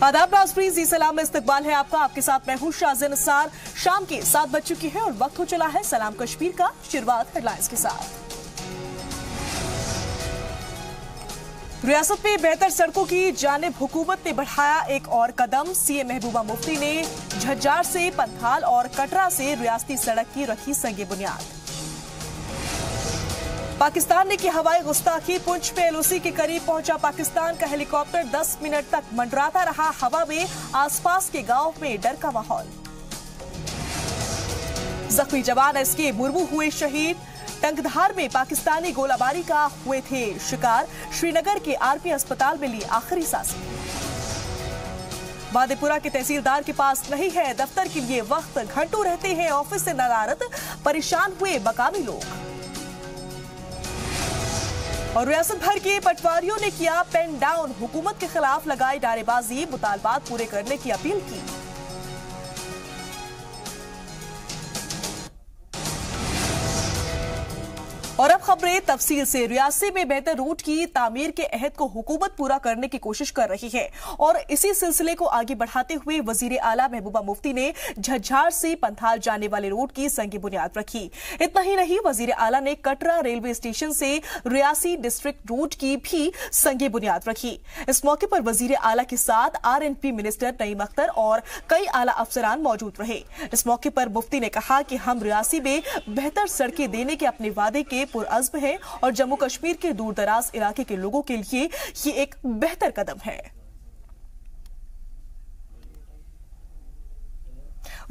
आदाब नाज़रीन, जी सलाम में इस्तकबाल है आपका। आपके साथ मैं हूं शाज़िया निसार। शाम के 7 बज चुकी है और वक्त हो चला है सलाम कश्मीर का। शुरुआत हेडलाइंस के साथ। रियासत में बेहतर सड़कों की जानिब हुकूमत ने बढ़ाया एक और कदम। सीएम महबूबा मुफ्ती ने झज्जर से पंथाल और कटरा से रियासती सड़क की रखी संगे बुनियाद। पाकिस्तान ने की हवाई गुस्ताखी। पुंछ में एलओसी के करीब पहुंचा पाकिस्तान का हेलीकॉप्टर। 10 मिनट तक मंडराता रहा हवा में। आसपास के गांव में डर का माहौल। जख्मी जवान एसके मुर्मू हुए शहीद। टंकधार में पाकिस्तानी गोलाबारी का हुए थे शिकार। श्रीनगर के आरपी अस्पताल में ली आखिरी सांसें। वादेपुरा के तहसीलदार के पास नहीं है दफ्तर के लिए वक्त। घंटों रहते हैं ऑफिस से नदारद। परेशान हुए मकामी लोग। और रियासत भर के पटवारियों ने किया पेन डाउन। हुकूमत के खिलाफ लगाई नारेबाजी। मुतालबात पूरे करने की अपील की। और अब खबरें तफसील से। रियासत में बेहतर रूट की तामीर के अहद को हुकूमत पूरा करने की कोशिश कर रही है और इसी सिलसिले को आगे बढ़ाते हुए वजीर आला महबूबा मुफ्ती ने झज्जर से पंथाल जाने वाले रूट की संगी बुनियाद रखी। इतना ही नहीं, वजीर आला ने कटरा रेलवे स्टेशन से रियासी डिस्ट्रिक्ट रूट की भी संगी बुनियाद रखी। इस मौके पर वजीर आला के साथ RNP मिनिस्टर नईम अख्तर और कई आला अफसरान मौजूद रहे। इस मौके पर मुफ्ती ने कहा कि हम रियासी में बेहतर सड़कें देने के अपने वादे के पुरअज़्म है और जम्मू कश्मीर के दूर दराज इलाके के लोगों के लिए ये एक बेहतर कदम है।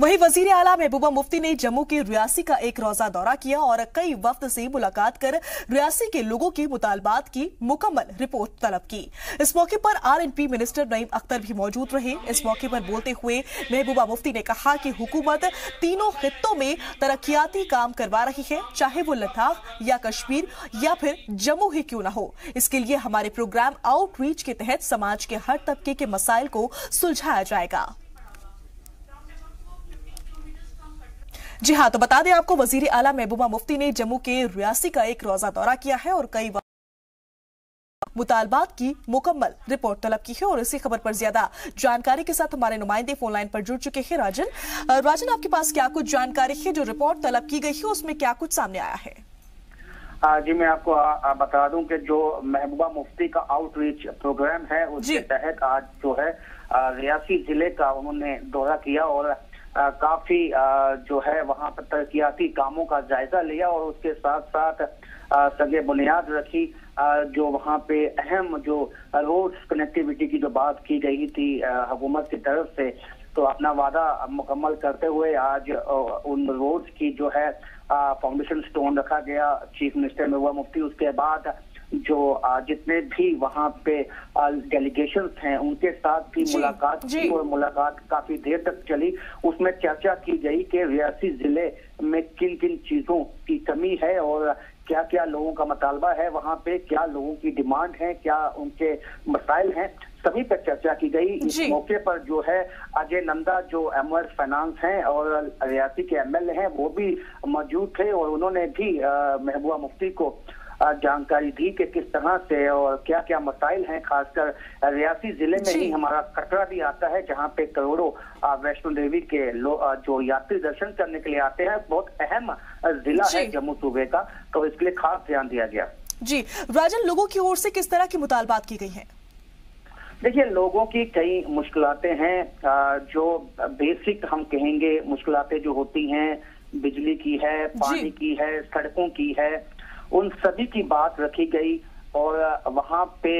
वहीं वजीर आला महबूबा मुफ्ती ने जम्मू के रियासी का एक रोजा दौरा किया और कई वफ्द से मुलाकात कर रियासी के लोगों के मुतालबात की मुकम्मल रिपोर्ट तलब की। इस मौके पर RNP मिनिस्टर नईम अख्तर भी मौजूद रहे। इस मौके पर बोलते हुए महबूबा मुफ्ती ने कहा कि हुकूमत तीनों खित्तों में तरक्याती काम करवा रही है, चाहे वो लद्दाख या कश्मीर या फिर जम्मू ही क्यों न हो। इसके लिए हमारे प्रोग्राम आउटरीच के तहत समाज के हर तबके के मसाइल को सुलझाया जाएगा। जी हाँ, तो बता दें आपको, वजीर आला महबूबा मुफ्ती ने जम्मू के रियासी का एक रोजा दौरा किया है और कई मुतालबात की मुकम्मल रिपोर्ट तलब की है। और इसी खबर पर ज्यादा जानकारी के साथ हमारे नुमाइंदे फोन लाइन पर जुड़ चुके हैं। राजन, आपके पास क्या कुछ जानकारी है? जो रिपोर्ट तलब की गई है उसमें क्या कुछ सामने आया है? जी, मैं आपको बता दूं कि जो महबूबा मुफ्ती का आउटरीच प्रोग्राम है उसके तहत आज जो है रियासी जिले का उन्होंने दौरा किया और काफी जो है वहां पर तरक्याती कामों का जायजा लिया और उसके साथ साथ सगे बुनियाद रखी। जो वहां पे अहम जो रोड कनेक्टिविटी की जो बात की गई थी हुकूमत की तरफ से, तो अपना वादा मुकम्मल करते हुए आज उन रोड्स की जो है फाउंडेशन स्टोन रखा गया। चीफ मिनिस्टर महबूबा मुफ्ती उसके बाद जो जितने भी वहां पे डेलीगेशंस हैं उनके साथ भी मुलाकात की और मुलाकात काफी देर तक चली। उसमें चर्चा की गई कि रियासी जिले में किन किन चीजों की कमी है और क्या क्या लोगों का मुतालबा है, वहां पे क्या लोगों की डिमांड है, क्या उनके मसाइल हैं, सभी पर चर्चा की गई। इस मौके पर जो है अजय नंदा जो MOS फाइनेंस हैं और रियासी के MLA हैं वो भी मौजूद थे और उन्होंने भी महबूबा मुफ्ती को जानकारी दी कि किस तरह से और क्या क्या मसाइल हैं। खासकर रियासी जिले में ही हमारा कटरा भी आता है जहां पे करोड़ों वैष्णो देवी के जो यात्री दर्शन करने के लिए आते हैं। बहुत अहम जिला है जम्मू सूबे का, तो इसके लिए खास ध्यान दिया गया। जी राजन, लोगों की ओर से किस तरह की मुतालबात की गई है? देखिए, लोगों की कई मुश्किलातें हैं। जो बेसिक हम कहेंगे मुश्किलातें जो होती हैं, बिजली की है, पानी की है, सड़कों की है, उन सभी की बात रखी गई और वहां पे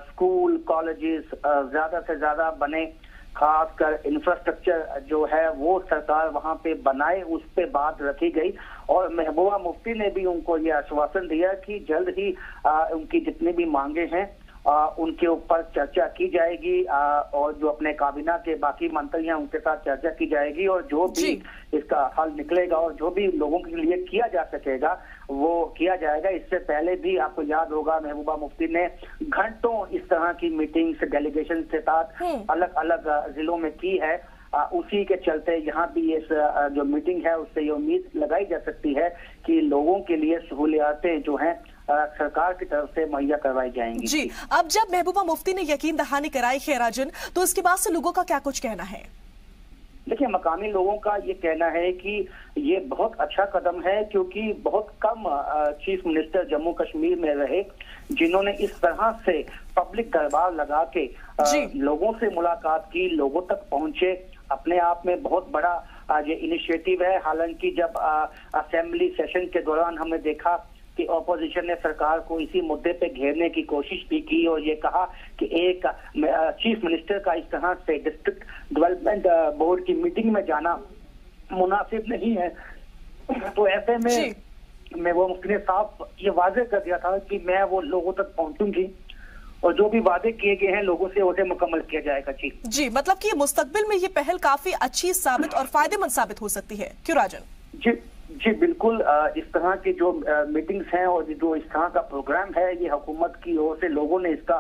स्कूल कॉलेजेस ज्यादा से ज्यादा बने। खासकर इंफ्रास्ट्रक्चर जो है वो सरकार वहां पे बनाए, उस पे बात रखी गई और महबूबा मुफ्ती ने भी उनको ये आश्वासन दिया कि जल्द ही उनकी जितनी भी मांगे हैं उनके ऊपर चर्चा की जाएगी और जो अपने काबीना के बाकी मंत्री हैं उनके साथ चर्चा की जाएगी और जो भी इसका हल निकलेगा और जो भी लोगों के लिए किया जा सकेगा वो किया जाएगा। इससे पहले भी आपको याद होगा महबूबा मुफ्ती ने घंटों इस तरह की मीटिंग्स डेलीगेशन के साथ अलग अलग जिलों में की है। उसी के चलते यहाँ भी इस जो मीटिंग है उससे ये उम्मीद लगाई जा सकती है कि लोगों के लिए सहूलियातें जो हैं सरकार की तरफ से मुहैया करवाई जाएंगी। जी, अब जब महबूबा मुफ्ती ने यकीन दहानी कराई है राजन, तो इसके बाद से लोगों का क्या कुछ कहना है? देखिए, मकामी लोगों का ये कहना है कि ये बहुत अच्छा कदम है, क्योंकि बहुत कम चीफ मिनिस्टर जम्मू कश्मीर में रहे जिन्होंने इस तरह से पब्लिक दरबार लगा के लोगों से मुलाकात की, लोगों तक पहुंचे। अपने आप में बहुत बड़ा ये इनिशिएटिव है। हालांकि जब असेंबली सेशन के दौरान हमने देखा कि ऑपोजिशन ने सरकार को इसी मुद्दे पे घेरने की कोशिश भी की और ये कहा कि एक चीफ मिनिस्टर का इस तरह से डिस्ट्रिक्ट डेवलपमेंट बोर्ड की मीटिंग में जाना मुनासिब नहीं है, तो ऐसे में महबूबा मुफ्ती ने साफ ये वाजे कर दिया था कि मैं वो लोगों तक पहुंचूंगी और जो भी वादे किए गए हैं लोगों से उसे मुकम्मल किया जाएगा। जी, मतलब कि मुस्तकबिल में ये पहल काफी अच्छी साबित और फायदेमंद साबित हो सकती है, क्यों राजन? जी बिल्कुल। इस तरह की जो मीटिंग्स हैं और जो इस तरह का प्रोग्राम है, ये हुकूमत की ओर से लोगों ने इसका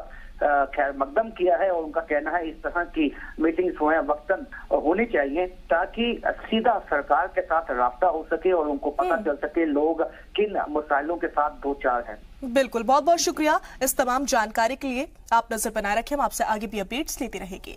खैर मकदम किया है और उनका कहना है इस तरह की मीटिंग्स वक्तन होनी चाहिए ताकि सीधा सरकार के साथ राब्ता हो सके और उनको पता चल सके लोग किन मसाइलों के साथ दो चार हैं। बिल्कुल, बहुत बहुत शुक्रिया इस तमाम जानकारी के लिए। आप नजर बनाए रखें, हम आपसे आगे भी अपडेट्स लेते रहेंगे।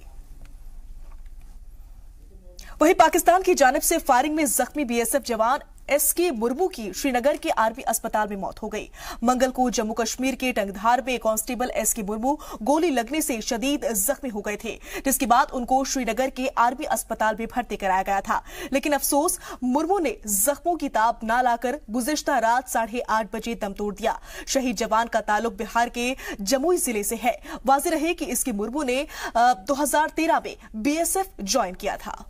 वहीं पाकिस्तान की जानिब से फायरिंग में जख्मी बीएसएफ जवान एसके मुर्मू की श्रीनगर के आर्मी अस्पताल में मौत हो गई। मंगल को जम्मू कश्मीर के टंगधार में कांस्टेबल एसके मुर्मू गोली लगने से शदीद जख्मी हो गए थे, जिसके बाद उनको श्रीनगर के आर्मी अस्पताल में भर्ती कराया गया था। लेकिन अफसोस, मुर्मू ने जख्मों की ताब न लाकर गुज़िश्ता रात 8:30 बजे दम तोड़ दिया। शहीद जवान का ताल्लुक बिहार के जमुई जिले से है। वाज़ेह रहे कि इसके मुर्मू ने 2013 में बीएसएफ ज्वाइन किया था।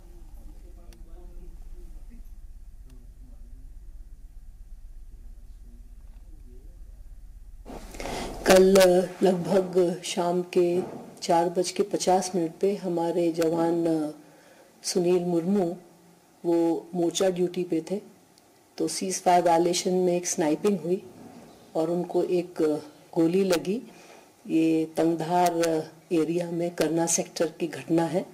कल लगभग शाम के 4:50 पे हमारे जवान सुनील मुर्मू वो मोर्चा ड्यूटी पे थे, तो सीज फायर वायलेशन में एक स्नाइपिंग हुई और उनको एक गोली लगी। ये तंगधार एरिया में करना सेक्टर की घटना है।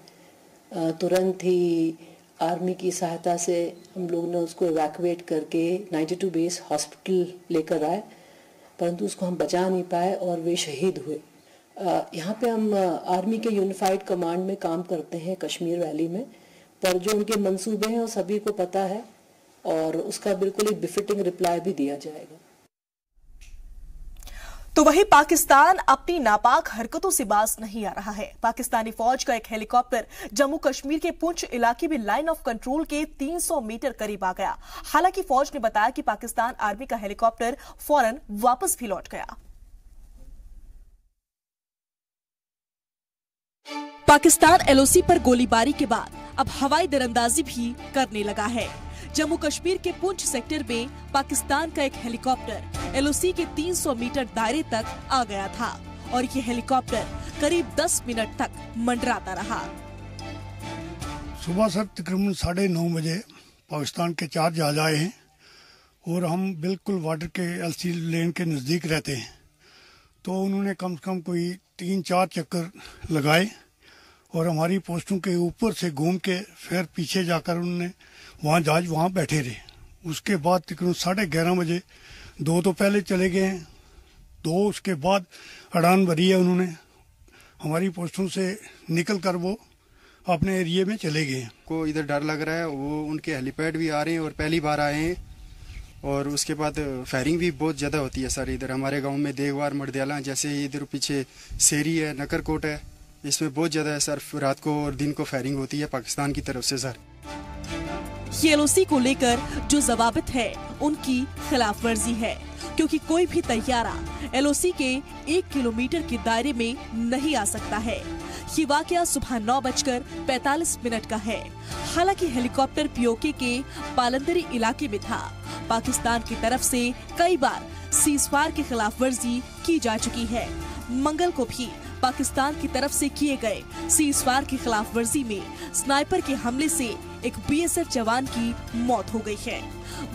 तुरंत ही आर्मी की सहायता से हम लोग ने उसको इवैक्यूएट करके 92 बेस हॉस्पिटल लेकर आए, परंतु उसको हम बचा नहीं पाए और वे शहीद हुए। यहाँ पे हम आर्मी के यूनिफाइड कमांड में काम करते हैं कश्मीर वैली में, पर जो उनके मंसूबे हैं वो सभी को पता है और उसका बिल्कुल एक बिफिटिंग रिप्लाई भी दिया जाएगा। तो वहीं पाकिस्तान अपनी नापाक हरकतों से बाज नहीं आ रहा है। पाकिस्तानी फौज का एक हेलीकॉप्टर जम्मू कश्मीर के पुंछ इलाके में लाइन ऑफ कंट्रोल के 300 मीटर करीब आ गया। हालांकि फौज ने बताया कि पाकिस्तान आर्मी का हेलीकॉप्टर फौरन वापस भी लौट गया। पाकिस्तान एलओसी पर गोलीबारी के बाद अब हवाई दरअंदाजी भी करने लगा है। जम्मू कश्मीर के पुंछ सेक्टर में पाकिस्तान का एक हेलीकॉप्टर एलओसी के 300 मीटर दायरे तक आ गया था और ये हेलीकॉप्टर करीब 10 मिनट तक मंडराता रहा। सुबह सर तकरीबन 9:30 बजे पाकिस्तान के 4 जहाज आए हैं और हम बिल्कुल वाटर के एलसी लेन के नज़दीक रहते हैं, तो उन्होंने कम से कम कोई 3-4 चक्कर लगाए और हमारी पोस्टों के ऊपर से घूम के फिर पीछे जाकर उन्होंने वहाँ जहाज वहाँ बैठे रहे। उसके बाद तकरीबन 11:30 बजे 2 तो पहले चले गए हैं, 2 उसके बाद उड़ान भरी है उन्होंने। हमारी पोस्टों से निकल कर वो अपने एरिया में चले गए हैं। को इधर डर लग रहा है, वो उनके हेलीपैड भी आ रहे हैं और पहली बार आए हैं और उसके बाद फायरिंग भी बहुत ज़्यादा होती है सर। इधर हमारे गाँव में देगवार मर्दियाला, जैसे इधर पीछे सेरी है, नकरकोट है, इसमें बहुत ज़्यादा है सर। रात को और दिन को फायरिंग होती है पाकिस्तान की तरफ से सर। ये एलओसी को लेकर जो जवाबित है उनकी खिलाफ वर्जी है, क्योंकि कोई भी तैयारा एलओसी के 1 किलोमीटर के दायरे में नहीं आ सकता है। ये वाकया सुबह 9:45 का है। हालांकि हेलीकॉप्टर पीओके के पालंदरी इलाके में था। पाकिस्तान की तरफ से कई बार सीजफायर की खिलाफ वर्जी की जा चुकी है। मंगल को भी पाकिस्तान की तरफ से किए गए सीजफायर की खिलाफ वर्जी में स्नाइपर के हमले से एक बीएसएफ जवान की मौत हो गई है।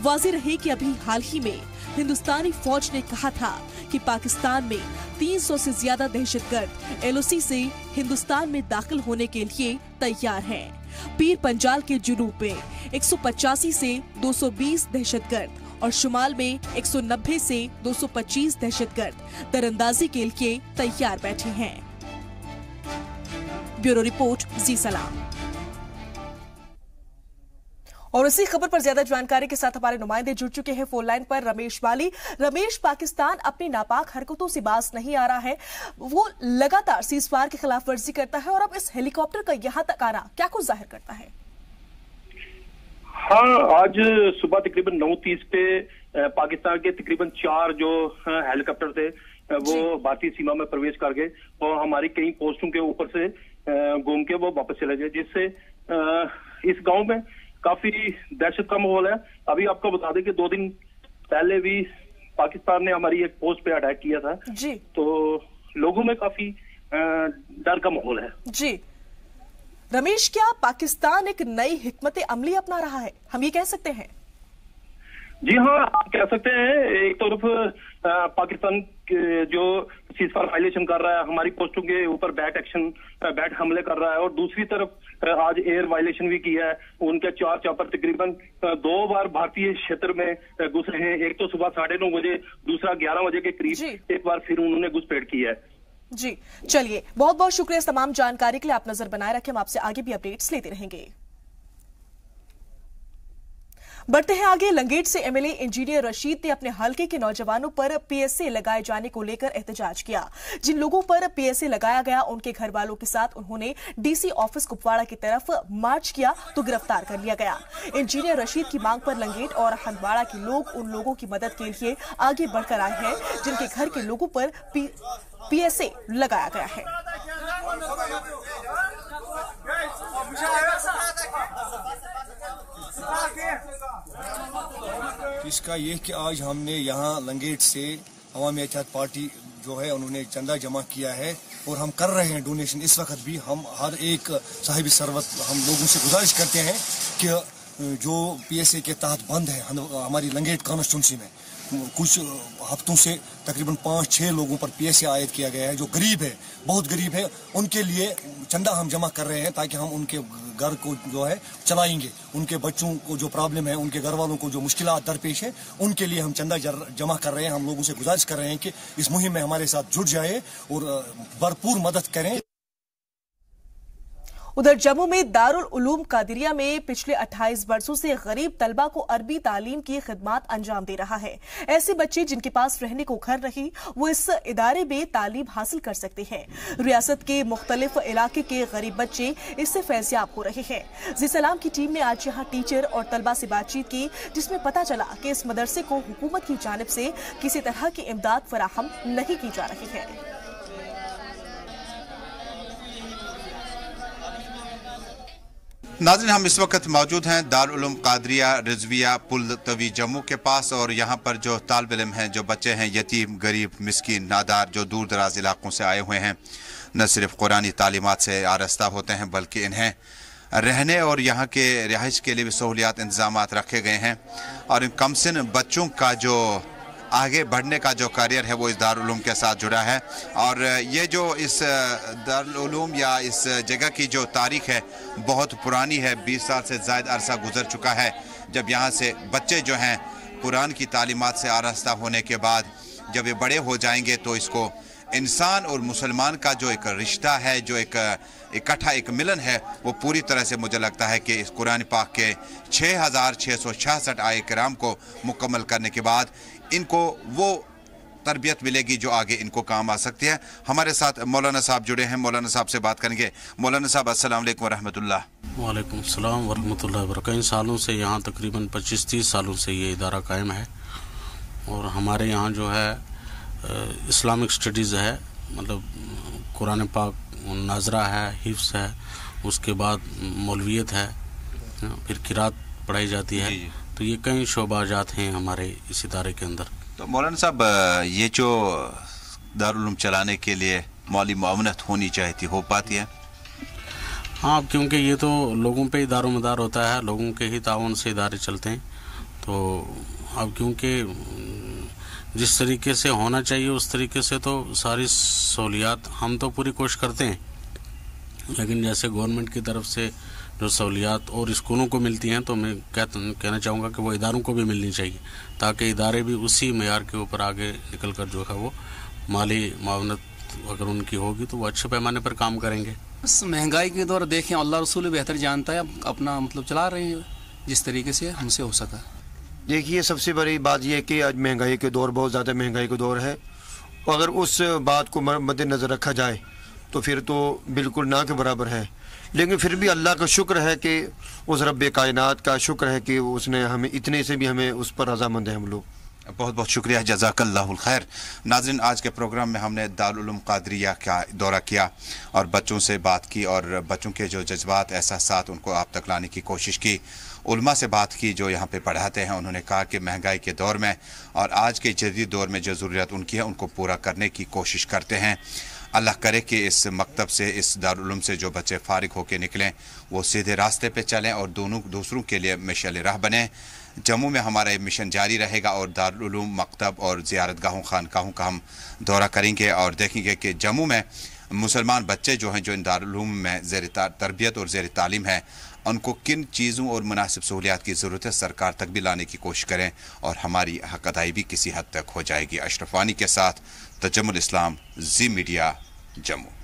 वाज़ेह रहे कि अभी हाल ही में हिंदुस्तानी फौज ने कहा था कि पाकिस्तान में 300 से ज्यादा दहशतगर्द एलओसी से हिंदुस्तान में दाखिल होने के लिए तैयार हैं। पीर पंजाल के जुनूब में 185 से 220 दहशतगर्द और शुमाल में 190 से 225 दहशतगर्द दरअंदाजी के लिए तैयार बैठे हैं। ब्यूरो रिपोर्ट, जी सलाम। और इसी खबर पर ज्यादा जानकारी के साथ हमारे नुमाइंदे जुड़ चुके हैं फोन लाइन पर। रमेश वाली। रमेश, पाकिस्तान अपनी नापाक हरकतों से बाज नहीं आ रहा है, वो लगातार सीज़फायर की खिलाफ वर्जी करता है और अब इस हेलीकॉप्टर का यहां तक आना क्या कुछ जाहिर करता है? हाँ, आज सुबह तकरीबन 9:30 पे पाकिस्तान के तकरीबन 4 जो हेलीकॉप्टर थे वो भारतीय सीमा में प्रवेश कर गए और हमारी कई पोस्टों के ऊपर से घूम के वो वापस चले गए, जिससे इस गांव में काफी दहशत का माहौल है। अभी आपको बता दें कि 2 दिन पहले भी पाकिस्तान ने हमारी एक पोस्ट पे अटैक किया था जी, तो लोगों में काफी डर का माहौल है जी। रमेश, क्या पाकिस्तान एक नई हिकमत अमली अपना रहा है, हम ये कह सकते हैं? जी हाँ, आप कह सकते हैं। एक तरफ पाकिस्तान जो सीज़फायर वायलेशन कर रहा है, हमारी पोस्टों के ऊपर बैट हमले कर रहा है, और दूसरी तरफ आज एयर वायलेशन भी किया है। उनके 4 चॉपर तकरीबन 2 बार भारतीय क्षेत्र में घुसे हैं। एक तो सुबह 9:30 बजे, दूसरा 11 बजे के करीब एक बार फिर उन्होंने घुसपैठ किया है जी। चलिए, बहुत बहुत शुक्रिया इस तमाम जानकारी के लिए। आप नजर बनाए रखें, हम आपसे आगे भी अपडेट्स लेते रहेंगे। बढ़ते हैं आगे। लंगेट से एमएलए इंजीनियर रशीद ने अपने हलके के नौजवानों पर पीएसए लगाए जाने को लेकर एहतजाज किया। जिन लोगों पर पीएसए लगाया गया उनके घर वालों के साथ उन्होंने डीसी ऑफिस कुपवाड़ा की तरफ मार्च किया तो गिरफ्तार कर लिया गया। इंजीनियर रशीद की मांग पर लंगेट और हंदवाड़ा के लोग उन लोगों की मदद के लिए आगे बढ़कर आए हैं जिनके घर के लोगों पर पीएसए लगाया गया है। इसका ये कि आज हमने यहाँ लंगेट से अवामी इत्तेहाद पार्टी जो है उन्होंने चंदा जमा किया है और हम कर रहे हैं डोनेशन। इस वक्त भी हम हर एक साहिब सरवत हम लोगों से गुजारिश करते हैं कि जो पीएसए के तहत बंद है हमारी लंगेट कॉन्स्टिट्यूंसी में, कुछ हफ्तों से तकरीबन 5-6 लोगों पर पीएसए आयद किया गया है जो गरीब है, बहुत गरीब है। उनके लिए चंदा हम जमा कर रहे हैं ताकि हम उनके घर को जो है चलाएंगे। उनके बच्चों को जो प्रॉब्लम है, उनके घर वालों को जो मुश्किलात दरपेश है, उनके लिए हम चंदा जमा कर रहे हैं। हम लोगों से गुजारिश कर रहे हैं कि इस मुहिम में हमारे साथ जुड़ जाए और भरपूर मदद करें। उधर जम्मू में दारुल उलूम कादिरिया में पिछले 28 वर्षों से गरीब तलबा को अरबी तालीम की खिदमत अंजाम दे रहा है। ऐसे बच्चे जिनके पास रहने को घर नहीं, वो इस इदारे में तालीम हासिल कर सकते हैं। रियासत के मुख्तलिफ इलाके के गरीब बच्चे इससे फैज़याब हो रहे हैं। जी सलाम की टीम ने आज यहाँ टीचर और तलबा से बातचीत की, जिसमें पता चला कि इस मदरसे को हुकूमत की जानिब से किसी तरह की इमदाद फराहम नहीं की जा रही है। नाज़रीन, हम इस वक्त मौजूद हैं दारुल उलूम कादरिया रिजविया पुल तवी जम्मू के पास, और यहाँ पर जो तालिब इल्म हैं, जो बच्चे हैं यतीम, गरीब, मिस्कीन, नादार, जो दूर दराज इलाकों से आए हुए हैं, न सिर्फ कुरानी तालीमात से आरास्ता होते हैं बल्कि इन्हें रहने और यहाँ के रिहाइश के लिए भी सहूलियात इंतजामात रखे गए हैं। और इन कमसिन बच्चों का जो आगे बढ़ने का जो करियर है वो इस दारुल उलूम के साथ जुड़ा है। और ये जो इस दारुल उलूम या इस जगह की जो तारीख है बहुत पुरानी है। 20 साल से ज़्यादा अरसा गुजर चुका है जब यहाँ से बच्चे जो हैं कुरान की तालीमात से आरास्ता होने के बाद जब ये बड़े हो जाएंगे तो इसको इंसान और मुसलमान का जो एक रिश्ता है, जो एक इकट्ठा एक मिलन है, वो पूरी तरह से मुझे लगता है कि इस कुरान पाक के 6666 आए किराम को मुकम्मल करने के बाद इनको वो तरबियत मिलेगी जो आगे इनको काम आ सकती है। हमारे साथ मौलाना साहब जुड़े हैं, मौलाना साहब से बात करेंगे। मौलाना साहब, अस्सलाम वालेकुम रहमतुल्लाह। वालेकुम सलाम व रहमतुल्लाहि व बरकातहू। कई सालों से यहाँ तकरीबन 25-30 सालों से ये इदारा कायम है और हमारे यहाँ जो है इस्लामिक स्टडीज़ है, मतलब कुरान पाक नाजरा है, हिफ्स है, उसके बाद मौलवियत है, फिर किरात पढ़ाई जाती है। तो ये कई शोबाजात हैं हमारे इस इदारे के अंदर। तो मौलाना साहब, ये जो दारुल उलूम चलाने के लिए माली मुआवनत होनी चाहिए थी, हो पाती है? हाँ, क्योंकि ये तो लोगों पे दारो मदार होता है, लोगों के ही ताउन से इदारे चलते हैं। तो अब क्योंकि जिस तरीके से होना चाहिए उस तरीके से तो सारी सहूलियात हम तो पूरी कोशिश करते हैं, लेकिन जैसे गवर्नमेंट की तरफ से जो सहूलियात और स्कूलों को मिलती हैं, तो मैं कहना चाहूँगा कि वो इदारों को भी मिलनी चाहिए, ताकि इदारे भी उसी मेयार के ऊपर आगे निकल कर जो है वो माली मावनत अगर उनकी होगी तो वो अच्छे पैमाने पर काम करेंगे। बस महंगाई के दौर देखें, अल्लाह रसूल बेहतर जानता है, अपना मतलब चला रहे हैं जिस तरीके से हमसे हो सका। देखिए, सबसे बड़ी बात यह है कि आज महंगाई के दौर, बहुत ज़्यादा महंगाई का दौर है, अगर उस बात को मद्देनज़र रखा जाए तो फिर तो बिल्कुल ना के बराबर है। लेकिन फिर भी अल्लाह का शुक्र है कि उस रब्बे कायनात का शुक्र है कि उसने हमें इतने से भी हमें उस पर रज़ामंद है हम लोग। बहुत बहुत शुक्रिया, जज़ाकल्लाहुल खैर। नाज़रीन, आज के प्रोग्राम में हमने दारुल उलूम क़ादरिया का दौरा किया और बच्चों से बात की और बच्चों के जो जज्बात एहसासात उनको आप तक लाने की कोशिश की। उलमा से बात की जो यहाँ पे पढ़ाते हैं, उन्होंने कहा कि महंगाई के दौर में और आज के जदीद दौर में जो ज़रूरत उनकी है उनको पूरा करने की कोशिश करते हैं। अल्लाह करे कि इस मकतब से, इस दारुल उलूम से जो बच्चे फारिग होकर निकलें वो सीधे रास्ते पे चलें और दूसरों के लिए मिशल राह बने। जम्मू में हमारा ये मिशन जारी रहेगा और दारुल उलूम मकतब और ज़ियारतगाहों खानकाहों का हम दौरा करेंगे और देखेंगे कि जम्मू में मुसलमान बच्चे जो हैं, जो इन दारुल उलूम में ज़ेर तरबियत और ज़ेर तालीम है, उनको किन चीज़ों और मुनासिब सहूलियात की ज़रूरत है, सरकार तक भी लाने की कोशिश करें और हमारी हक अदाई भी किसी हद तक हो जाएगी। अशरफ वानी के साथ तजम्मुल इस्लाम, जी मीडिया, जम्मू।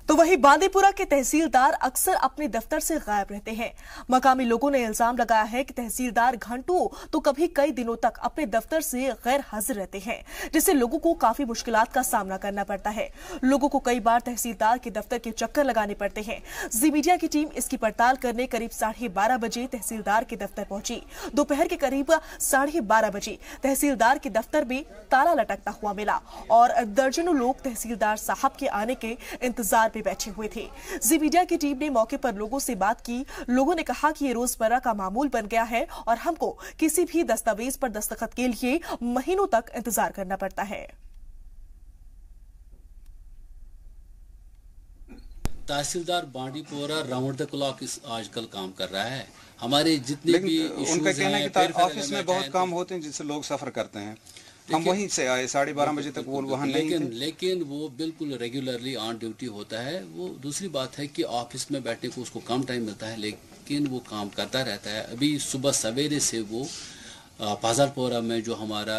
तो वहीं बांदीपुरा के तहसीलदार अक्सर अपने दफ्तर से गायब रहते हैं। मकामी लोगों ने इल्जाम लगाया है कि तहसीलदार घंटों तो कभी कई दिनों तक अपने दफ्तर से गैर हाजिर रहते हैं, जिससे लोगों को काफी मुश्किलात का सामना करना पड़ता है। लोगों को कई बार तहसीलदार के दफ्तर के चक्कर लगाने पड़ते हैं। जी मीडिया की टीम इसकी पड़ताल करने करीब 12:30 बजे तहसीलदार के दफ्तर पहुंची। दोपहर के करीब 12:30 बजे तहसीलदार के दफ्तर में ताला लटकता हुआ मिला और दर्जनों लोग तहसीलदार साहब के आने के इंतजार बैठे हुए थे। जी मीडिया की टीम ने मौके पर लोगों से बात की। लोगों ने कहा कि ये रोजमर्रा का मामूल बन गया है और हमको किसी भी दस्तावेज पर दस्तखत के लिए महीनों तक इंतजार करना पड़ता है। तहसीलदार बांडीपोरा राउंड द क्लॉक आजकल काम कर रहा है। हमारे जितने भी उनका कहना है कि ऑफिस में बहुत काम होते हैं जिससे लोग सफर करते हैं। हम वहीं से आए 12:30 बजे तक वो वहाँ नहीं थे। लेकिन वो बिल्कुल रेगुलरली ऑन ड्यूटी होता है। वो दूसरी बात है कि ऑफिस में बैठने को उसको कम टाइम मिलता है, लेकिन वो काम करता रहता है। अभी सुबह सवेरे से वो पाजारपोरा में जो हमारा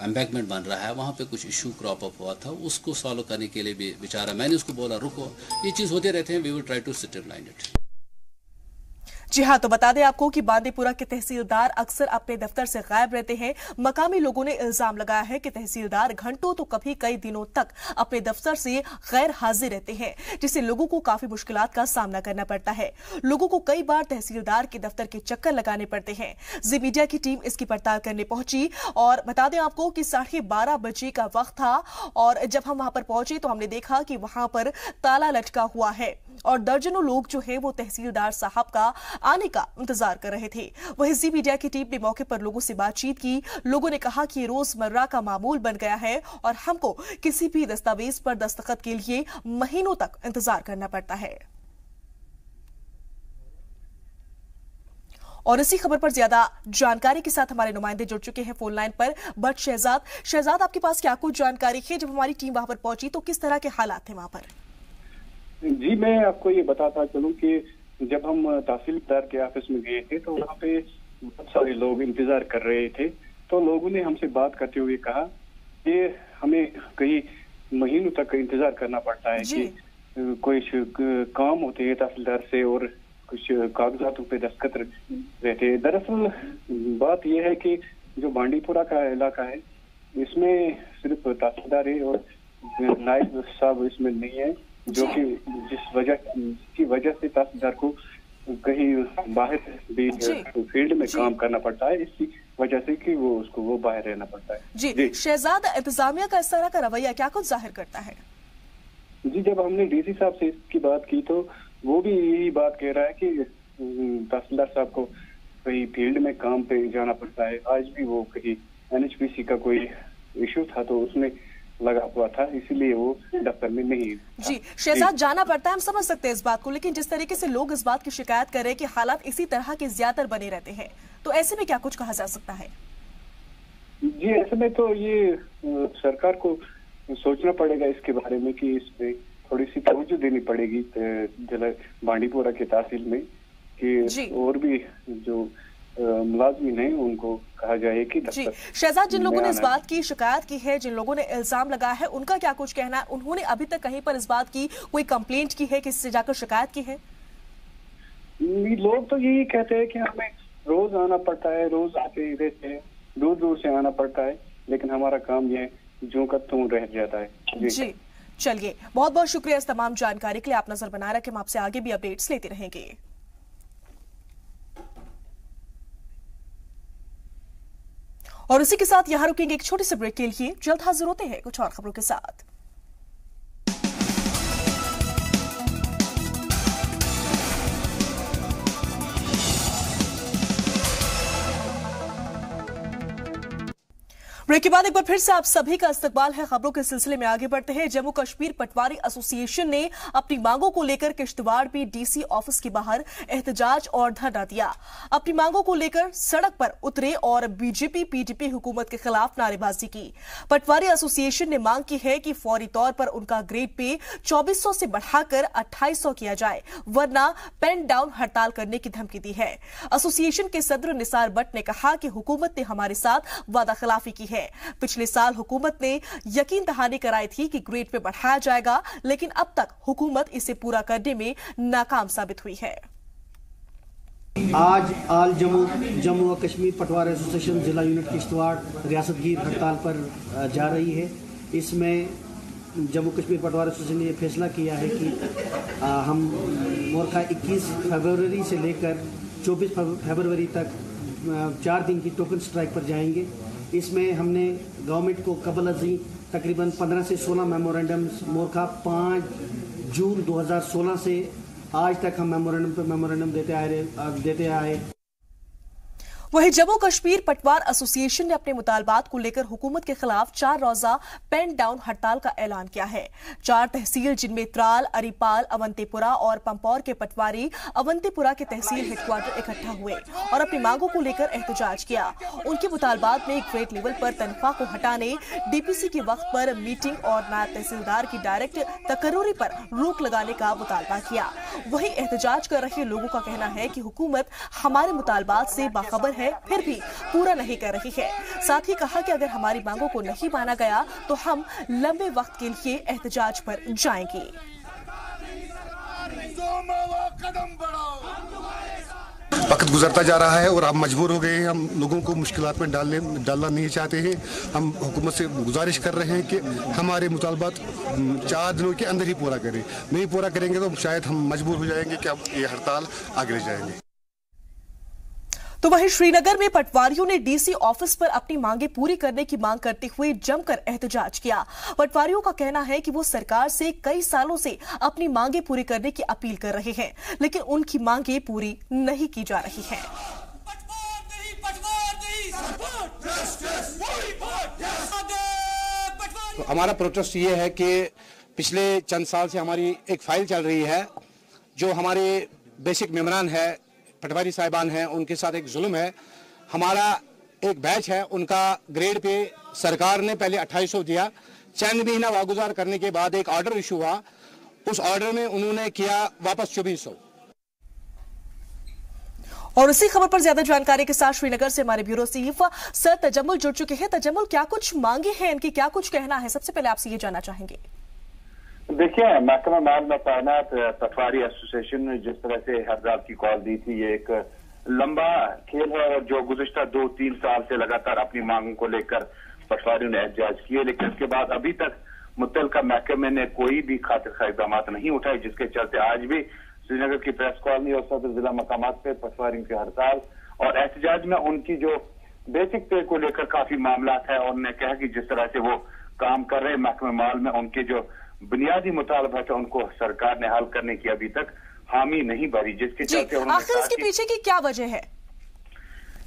एम्बैंकमेंट बन रहा है वहाँ पे कुछ इशू क्रॉप अप हुआ था, उसको सॉल्व करने के लिए भी बेचारा, मैंने उसको बोला रुको, ये चीज़ होते रहते हैं, we will try to streamline it. जी हाँ, तो बता दें आपको कि बांदीपुरा के तहसीलदार अक्सर अपने दफ्तर से गायब रहते हैं। मकामी लोगों ने इल्जाम लगाया है कि तहसीलदार घंटों तो कभी कई दिनों तक अपने दफ्तर से गैर हाजिर रहते हैं, जिससे लोगों को काफी मुश्किलात का सामना करना पड़ता है। लोगों को कई बार तहसीलदार के दफ्तर के चक्कर लगाने पड़ते हैं। जी मीडिया की टीम इसकी पड़ताल करने पहुंची और बता दें आपको कि 12:30 बजे का वक्त था और जब हम वहां पर पहुंचे तो हमने देखा कि वहां पर ताला लटका हुआ है और दर्जनों लोग जो है वो तहसीलदार साहब का आने का इंतजार कर रहे थे। वहीं जी मीडिया की टीम ने मौके पर लोगों से बातचीत की। लोगों ने कहा कि ये रोजमर्रा का मामूल बन गया है और हमको किसी भी दस्तावेज पर दस्तखत के लिए महीनों तक इंतजार करना पड़ता है। और इसी खबर पर ज्यादा जानकारी के साथ हमारे नुमाइंदे जुड़ चुके हैं फोन लाइन पर। बट शहजाद, आपके पास क्या कुछ जानकारी है? जब हमारी टीम वहां पर पहुंची तो किस तरह के हालात थे वहां पर? जी, मैं आपको ये बताता चलूं कि जब हम तहसीलदार के ऑफिस में गए थे तो वहाँ पे बहुत सारे लोग इंतजार कर रहे थे। तो लोगों ने हमसे बात करते हुए कहा कि हमें कई महीनों तक इंतजार करना पड़ता है कि कोई काम होते हैं तहसीलदार से और कुछ कागजातों पे दस्तखत रहते हैं। दरअसल बात यह है कि जो बांडीपुरा का इलाका है इसमें सिर्फ तहसीलदार है और नायब साहब इसमें नहीं है, जो कि जिसकी वजह से तहसीलदार को कहीं बाहर भी फील्ड में काम करना पड़ता है, इसी वजह से कि वो बाहर रहना पड़ता है। जी शहजाद, इंतजामिया का इस तरह का रवैया क्या कुछ जाहिर करता है? जी, जब हमने डीसी साहब से इसकी बात की तो वो भी यही बात कह रहा है कि तहसीलदार साहब को कहीं फील्ड में काम पे जाना पड़ता है। आज भी वो कहीं NHPC का कोई इशू था तो उसमें लगा हुआ था, इसीलिए वो दफ्तर में नहीं था। जी शहजाद, जाना पड़ता है, हम समझ सकते हैं इस बात को, लेकिन जिस तरीके से लोग इस बात की शिकायत कर रहे हैं कि हालात इसी तरह के ज्यादातर बने रहते हैं, तो ऐसे में क्या कुछ कहा जा सकता है? जी, ऐसे में तो ये सरकार को सोचना पड़ेगा इसके बारे में कि इसमें थोड़ी सी तवज्जो देनी पड़ेगी जिला बांडीपोरा के तहसील में कि और भी जो मुलाजिमीन हैं उनको कहा जाए कि जी। शहजाद, जिन लोगों ने इस बात की शिकायत की है, जिन लोगों ने इल्जाम लगाया है, उनका क्या कुछ कहना है? उन्होंने अभी तक कहीं पर इस बात की कोई कंप्लेंट की है, किसी से जाकर शिकायत की है? लोग तो यही कहते हैं कि हमें रोज आना पड़ता है, रोज आके इधर से दूर दूर से आना पड़ता है, लेकिन हमारा काम ये जो का त्यों रह जाता है। जी चलिए, बहुत बहुत शुक्रिया इस तमाम जानकारी के लिए। आप नजर बनाए रखें, हम आपसे आगे भी अपडेट्स लेते रहेंगे। और इसी के साथ यहां रुकेंगे एक छोटे से ब्रेक के लिए। जल्द हाजिर होते हैं कुछ और खबरों के साथ। ब्रेक के बाद एक बार फिर से आप सभी का इस्तकबाल है। खबरों के सिलसिले में आगे बढ़ते हैं। जम्मू कश्मीर पटवारी एसोसिएशन ने अपनी मांगों को लेकर किश्तवाड़ में डीसी ऑफिस के बाहर एहतजाज और धरना दिया। अपनी मांगों को लेकर सड़क पर उतरे और बीजेपी पीडीपी हुकूमत के खिलाफ नारेबाजी की। पटवारी एसोसिएशन ने मांग की है कि फौरी तौर पर उनका ग्रेड पे 2400 से बढ़ाकर 2800 किया जाए, वरना पेन डाउन हड़ताल करने की धमकी दी है। एसोसिएशन के सदर निसार बट ने कहा कि हुकूमत ने हमारे साथ वादा खिलाफी की है। पिछले साल हुकूमत ने यकीन दहानी कराई थी कि ग्रेड पे बढ़ाया जाएगा, लेकिन अब तक हुकूमत इसे पूरा करने में नाकाम साबित हुई है। आज आल जम्मू व कश्मीर पटवार एसोसिएशन जिला यूनिट किश्तवाड़ रियासतगीर हड़ताल पर जा रही है। इसमें जम्मू कश्मीर पटवार एसोसिएशन ने यह फैसला किया है कि हम मोरखा 21 फरवरी से लेकर 24 फरवरी तक 4 दिन की टोकन स्ट्राइक पर जाएंगे। इसमें हमने गवर्नमेंट को कबल अज़ीं तकरीबन 15 से 16 मेमोरेंडम्स मोरखा 5 जून 2016 से आज तक हम मेमोरेंडम पे मेमोरेंडम देते आए। वहीं जम्मू कश्मीर पटवार एसोसिएशन ने अपने मुतालबात को लेकर हुकूमत के खिलाफ 4 रोजा पेन डाउन हड़ताल का ऐलान किया है। 4 तहसील जिनमें त्राल, अरीपाल, अवंतीपुरा और पंपौर के पटवारी अवंतीपुरा के तहसील हेडक्वार्टर इकट्ठा हुए और अपनी मांगों को लेकर एहतजाज किया। उनके मुतालबात में ग्रेड लेवल पर तनख्वाह को हटाने, डीपीसी के वक्त पर मीटिंग और नायब तहसीलदार की डायरेक्ट तकर्रुरी पर रोक लगाने का मुतालबा किया। वहीं एहतजाज कर रहे लोगों का कहना है कि हुकूमत हमारे मुतालबात से बाखबर है, फिर भी पूरा नहीं कर रही है। साथ ही कहा कि अगर हमारी मांगों को नहीं माना गया तो हम लंबे वक्त के लिए एहतजाज पर जाएंगे। वक्त गुजरता जा रहा है और हम मजबूर हो गए हैं। हम लोगों को मुश्किलात में डालना नहीं चाहते हैं। हम हुकूमत से गुजारिश कर रहे हैं कि हमारे मुतालबात 4 दिनों के अंदर ही पूरा करें। नहीं पूरा करेंगे तो शायद हम मजबूर हो जाएंगे कि अब ये हड़ताल आगे ले जाएंगे। तो वहीं श्रीनगर में पटवारियों ने डीसी ऑफिस पर अपनी मांगे पूरी करने की मांग करते हुए जमकर एहतजाज किया। पटवारियों का कहना है कि वो सरकार से कई सालों से अपनी मांगे पूरी करने की अपील कर रहे हैं, लेकिन उनकी मांगे पूरी नहीं की जा रही हैं। तो हमारा प्रोटेस्ट ये है कि पिछले चंद साल से हमारी एक फाइल चल रही है, जो हमारे बेसिक मेम्बरान है, पटवारी साहिबान हैं, उनके साथ एक जुल्म है। हमारा एक बैच है, उनका ग्रेड पे सरकार ने पहले 2800 दिया। चंद महीना वागुजार करने के बाद एक ऑर्डर इशू हुआ, उस ऑर्डर में उन्होंने किया वापस 2400। और इसी खबर पर ज्यादा जानकारी के साथ श्रीनगर से हमारे ब्यूरो चीफ सर तजम्मुल जुड़ चुके हैं। तजम्मुल, क्या कुछ मांगे हैं इनकी, क्या कुछ कहना है? सबसे पहले आपसे ये जानना चाहेंगे। देखिए, महकमा माल में तैनात पटवारी एसोसिएशन ने जिस तरह से हड़ताल की कॉल दी थी, ये एक लंबा खेल है और जो गुज़िश्ता 2-3 साल से लगातार अपनी मांगों को लेकर पटवारियों ने एहतजाज किए, लेकिन इसके बाद अभी तक मुतल्लिका महकमे ने कोई भी खातिर खा इक़दाम नहीं उठाए, जिसके चलते आज भी श्रीनगर की प्रेस कॉलोनी और सदर जिला मकामात पे पटवारियों की हड़ताल और एहतजाज में उनकी जो बेसिक पे को लेकर काफी मामला है। और उन्होंने कहा कि जिस तरह से वो काम कर रहे महकमे माल में, उनके जो बुनियादी मुतालबा है उनको सरकार ने हल करने की अभी तक हामी नहीं भरी, जिसके चलते आखिर इसके पीछे की क्या वजह है?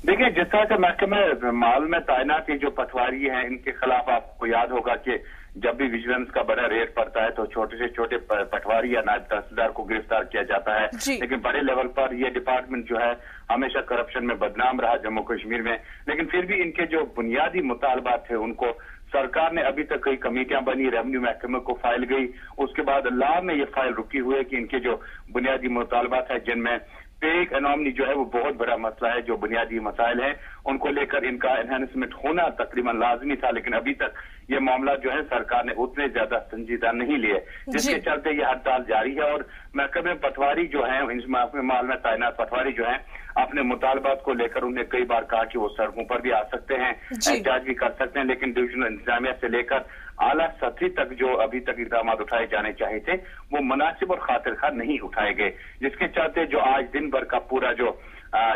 देखिए, जिस तरह से महकमे माल में तैनात जो पटवारी हैं, इनके खिलाफ आपको याद होगा कि जब भी विजिलेंस का बड़ा रेड पड़ता है तो छोटे से छोटे पटवारी या नायब तहसीलदार को गिरफ्तार किया जाता है, लेकिन बड़े लेवल पर यह डिपार्टमेंट जो है हमेशा करप्शन में बदनाम रहा जम्मू कश्मीर में। लेकिन फिर भी इनके जो बुनियादी मुतालबात थे उनको सरकार ने अभी तक कई कमेटियां बनी, रेवेन्यू महकमे को फाइल गई, उसके बाद लॉ में ये फाइल रुकी हुई है कि इनके जो बुनियादी मुतालबात है, जिनमें पे इकोनॉमी जो है वो बहुत बड़ा मसला है, जो बुनियादी मसाइल हैं उनको लेकर इनका एनहांसमेंट होना तकरीबन लाजमी था, लेकिन अभी तक ये मामला जो है सरकार ने उतने ज्यादा संजीदा नहीं लिए, जिसके चलते ये हड़ताल जारी है। और महकमे पटवारी जो है, महकमे माल में तैनात पटवारी जो है, अपने मुतालबात को लेकर उन्हें कई बार कहा कि वो सड़कों पर भी आ सकते हैं, एहतजाज भी कर सकते हैं, लेकिन डिविजनल इंतजामिया से लेकर आला सतही तक जो अभी तक इकदाम उठाए जाने चाहिए थे वो मुनासिब और खातिरखा नहीं उठाए गए, जिसके चलते जो आज दिन भर का पूरा जो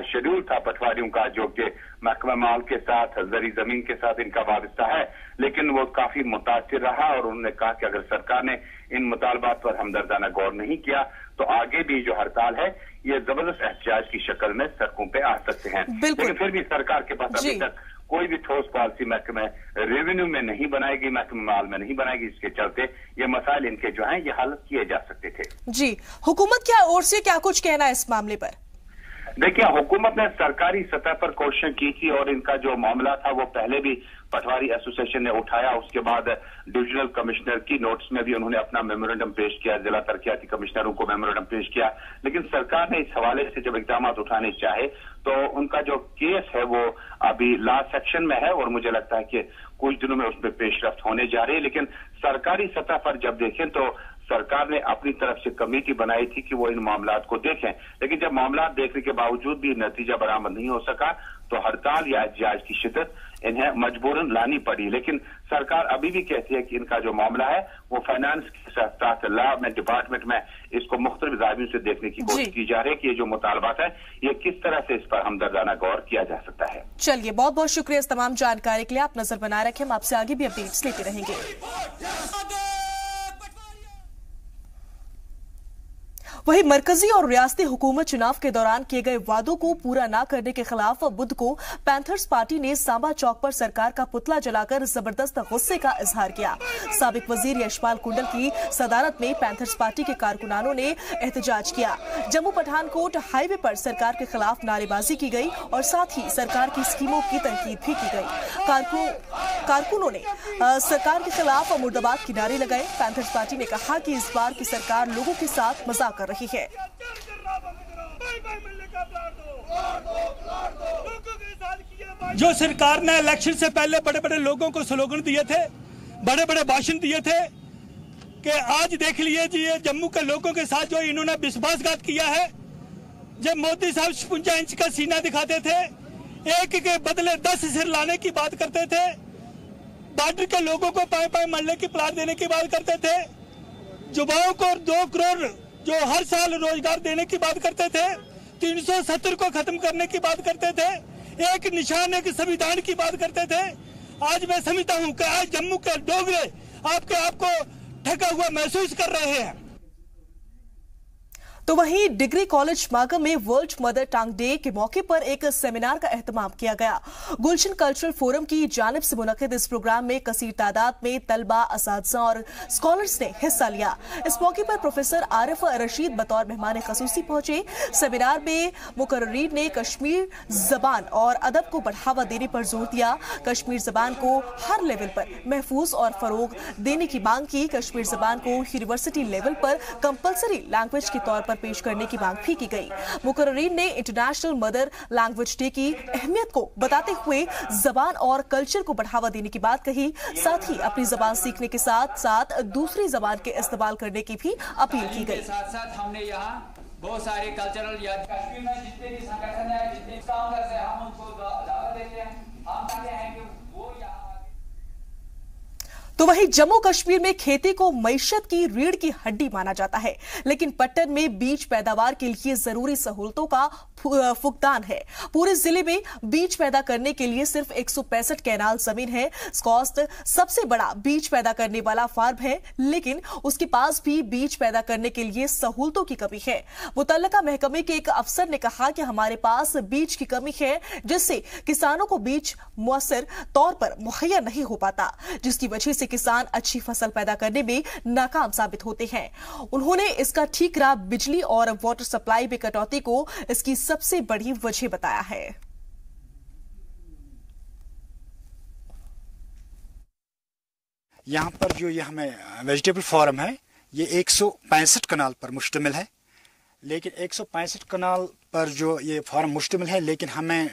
शेड्यूल था पटवारियों का, जो कि महकमा माल के साथ, जरी जमीन के साथ इनका वाबस्ता है, लेकिन वो काफी मुतासिर रहा। और उन्होंने कहा कि अगर सरकार ने इन मुतालबात पर हमदर्दाना गौर नहीं किया तो आगे भी जो हड़ताल है ये जबरदस्त एहतजाज की शक्ल में सड़कों पे आ सकते हैं। लेकिन फिर भी सरकार के पास अभी तक कोई भी ठोस पॉलिसी महकमे रेवेन्यू में नहीं बनाएगी, महकमे माल में नहीं बनाएगी, इसके चलते ये मसाइल इनके जो हैं ये हल किए जा सकते थे। जी, हुकूमत की ओर से क्या कुछ कहना है इस मामले पर? देखिए, हुकूमत ने सरकारी सतह पर कोशिश की थी और इनका जो मामला था वो पहले भी पटवारी एसोसिएशन ने उठाया, उसके बाद डिविजनल कमिश्नर की नोट्स में भी उन्होंने अपना मेमोरेंडम पेश किया, जिला तरक्याती कमिश्नरों को मेमोरेंडम पेश किया, लेकिन सरकार ने इस हवाले से जब इकदाम उठाने चाहे तो उनका जो केस है वो अभी लास्ट सेक्शन में है और मुझे लगता है कि कुछ दिनों में उसमें पेशरफ्त होने जा रही है। लेकिन सरकारी सतह पर जब देखें तो सरकार ने अपनी तरफ से कमेटी बनाई थी कि वो इन मामलात को देखें, लेकिन जब मामलात देखने के बावजूद भी नतीजा बरामद नहीं हो सका तो हड़ताल या एहतजाज की शिद्दत इन्हें मजबूरन लानी पड़ी। लेकिन सरकार अभी भी कहती है कि इनका जो मामला है वो फाइनेंस के साथ लॉ में डिपार्टमेंट में इसको मुख्तलिफ जावियों से देखने की कोशिश की जा रही है कि ये जो मुतालबात है ये किस तरह से इस पर हमदर्दाना गौर किया जा सकता है। चलिए, बहुत बहुत शुक्रिया इस तमाम जानकारी के लिए। आप नजर बनाए रखें, हम आपसे आगे भी अपडेट्स लेते रहेंगे। वहीं मरकजी और रियासती हुकूमत चुनाव के दौरान किए गए वादों को पूरा न करने के खिलाफ बुध को पैंथर्स पार्टी ने सांबा चौक पर सरकार का पुतला जलाकर जबरदस्त गुस्से का इजहार किया। साबिक वजीर यशपाल कुंडल की सदारत में पैंथर्स पार्टी के कारकुनानों ने एहतजाज किया। जम्मू पठानकोट हाईवे पर सरकार के खिलाफ नारेबाजी की गई और साथ ही सरकार की स्कीमों की तनकीद भी की गई। कारकुनों ने सरकार के खिलाफ मुर्दाबाद के नारे लगाए। पैंथर्स पार्टी ने कहा कि इस बार की सरकार लोगों के साथ मजाक कर रही है। जो सरकार ने इलेक्शन से पहले बड़े बड़े लोगों को स्लोगन दिए थे, बड़े बड़े भाषण दिए थे कि आज देख लीजिए जम्मू के लोगों के साथ जो इन्होंने विश्वासघात किया है। जब मोदी साहब 56 इंच का सीना दिखाते थे, एक के बदले 10 सिर लाने की बात करते थे, बॉर्डर के लोगों को 5-5 मरले की प्लाट देने की बात करते थे, युवाओं को 2 करोड़ जो हर साल रोजगार देने की बात करते थे, 370 को खत्म करने की बात करते थे, एक निशान एक संविधान की बात करते थे। आज मैं समझता हूं कि आज जम्मू के डोगरे आपके आप को ठगा हुआ महसूस कर रहे हैं। तो वहीं डिग्री कॉलेज मागम में वर्ल्ड मदर टंग डे के मौके पर एक सेमिनार का एहतमाम किया गया। गुलशन कल्चरल फोरम की जानिब से मुनक्किद इस प्रोग्राम में कसीर तादाद में तलबा, असातिज़ा और स्कॉलर्स ने हिस्सा लिया। इस मौके पर प्रोफेसर आरिफ रशीद बतौर मेहमान खसूसी पहुंचे। सेमिनार में मुकर्रीर ने कश्मीर जबान और अदब को बढ़ावा देने पर जोर दिया। कश्मीर जबान को हर लेवल पर महफूज और फरोग देने की मांग की। कश्मीर जबान को यूनिवर्सिटी लेवल पर कंपल्सरी लैंग्वेज के तौर पर पेश करने की मांग भी की गई। मुकर्रीर ने इंटरनेशनल मदर लैंग्वेज डे की अहमियत को बताते हुए जबान और कल्चर को बढ़ावा देने की बात कही। साथ ही अपनी जबान सीखने के साथ साथ दूसरी जबान के इस्तेमाल करने की भी अपील की गई। साथ साथ हमने यहाँ बहुत सारे कल्चरल या कश्मीर में जितने भी संगठन है, जितने काउंटर्स है, हम उनको दावत देते हैं। हम चाहते हैं कि वो यहाँ। तो वहीं जम्मू कश्मीर में खेती को मईशत की रीढ़ की हड्डी माना जाता है, लेकिन पट्टन में बीज पैदावार के लिए जरूरी सहूलतों का फुकदान है। पूरे जिले में बीज पैदा करने के लिए सिर्फ 165 कैनाल जमीन है। स्कॉस्ट सबसे बड़ा बीज पैदा करने वाला फार्म है, लेकिन उसके पास भी बीज पैदा करने के लिए सहूलतों की कमी है। मुतल्लका महकमे के एक अफसर ने कहा कि हमारे पास बीज की कमी है, जिससे किसानों को बीज मुअस्सर तौर पर मुहैया नहीं हो पाता, जिसकी वजह से किसान अच्छी फसल पैदा करने में नाकाम साबित होते हैं। उन्होंने इसका ठीकरा बिजली और वाटर सप्लाई में कटौती को इसकी सबसे बड़ी वजह बताया है। यहाँ पर जो ये हमें वेजिटेबल फार्म है ये 165 कनाल पर मुश्तमिल है, लेकिन 165 कनाल पर जो ये फार्म मुश्तमिल है, लेकिन हमें